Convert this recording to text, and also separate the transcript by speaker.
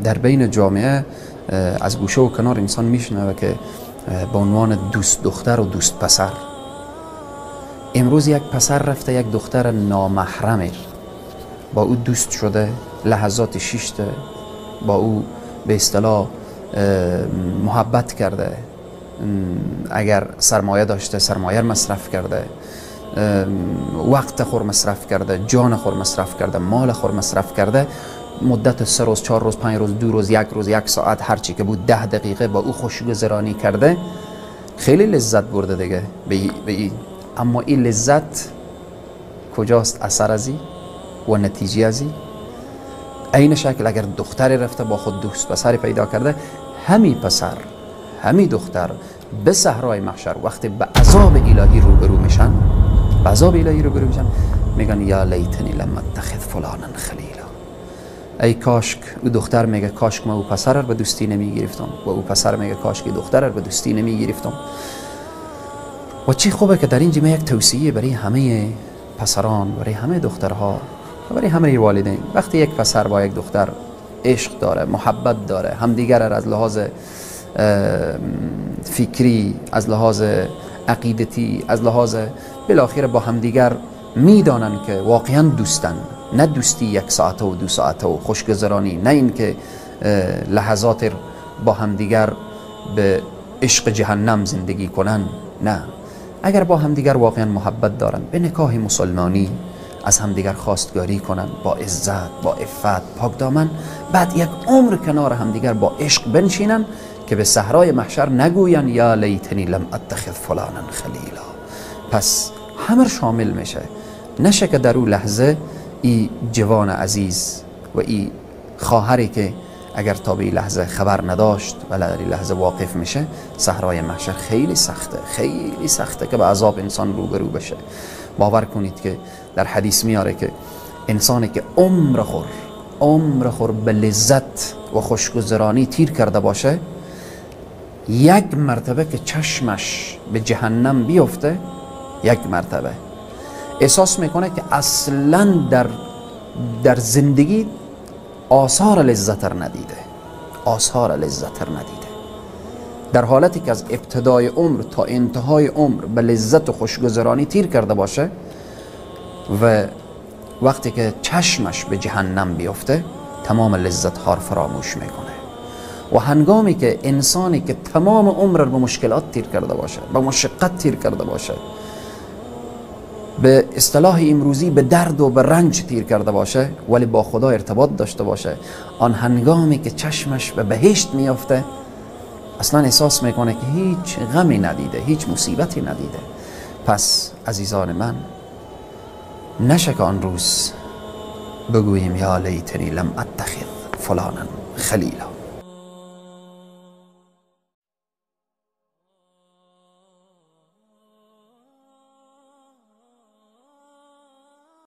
Speaker 1: در بین جامعه از گوشه و کنار انسان میشنوه که به عنوان دوست دختر و دوست پسر. امروز یک پسر رفته یک دختر نامحرمه با او دوست شده، لحظات شیشته با او به اصطلاح محبت کرده، اگر سرمایه داشته سرمایه مصرف کرده، وقت خور مصرف کرده، جان خور مصرف کرده، مال خور مصرف کرده، مدت 3 روز 4 روز 5 روز 2 روز 1 روز 1 ساعت هرچی که بود 10 دقیقه با او خوشگذرانی کرده، خیلی لذت برده دیگه به این. اما این لذت کجاست؟ اثر ازی و نتیجه ازی. این شکل اگر دختری رفته با خود دوست پسری پیدا کرده، همی پسر همی دختر به صحرای محشر وقتی به عذاب الهی روبرو میشن، به عذاب الهی روبرو میشن، میگن یا لیتنی لم اتخذ فلانا خلیلا. ای کاشک، او دختر میگه کاشک من او پسر رو به دوستی نمیگرفتم، و او پسر میگه کاشک دختر رو به دوستی نمیگرفتم. و چی خوبه که در اینجا یک توصیه برای همه پسران، برای همه دخترها و برای همه والدین. وقتی یک پسر با یک دختر عشق داره، محبت داره، همدیگر را از لحاظ فکری، از لحاظ عقیدتی، از لحاظ بالاخره با همدیگر میدانن که واقعا دوستن، نه دوستی 1 ساعته و 2 ساعته و خوشگذرانی، نه این که لحظات با همدیگر به عشق جهنم زندگی کنن. نه، اگر با همدیگر واقعا محبت دارن، به نکاح مسلمانی از همدیگر خواستگاری کنن، با عزت، با عفت، پاک دامن، بعد یک عمر کنار همدیگر با عشق بنشینن که به صحرای محشر نگوین یا لیتنی لم اتخذ فلانا خلیلا. پس همه شامل میشه، نشه که در اون لحظه ای جوان عزیز و ای خواهری که اگر تا به این لحظه خبر نداشت و در این لحظه واقف میشه، صحرای محشر خیلی سخته، خیلی سخته که به عذاب انسان روبرو بشه. باور کنید که در حدیث میاره که انسانی که عمر خور به لذت و خوشگذرانی تیر کرده باشه، 1 مرتبه که چشمش به جهنم بیفته، 1 مرتبه احساس میکنه که اصلا در زندگی آثار لذت رو ندیده، آثار لذت رو ندیده. در حالتی که از ابتدای عمر تا انتهای عمر به لذت و خوشگذرانی تیر کرده باشه و وقتی که چشمش به جهنم بیفته، تمام لذت ها رو فراموش میکنه. و هنگامی که انسانی که تمام عمر رو به مشکلات تیر کرده باشه، به مشقت تیر کرده باشه، به اصطلاح امروزی به درد و به رنج تیر کرده باشه، ولی با خدا ارتباط داشته باشه، آن هنگامی که چشمش به بهشت میافته، اصلا احساس میکنه که هیچ غمی ندیده، هیچ مصیبتی ندیده. پس عزیزان من، نشه که آن روز بگوییم یا لیتنی لم اتخذ فلانا خلیلا.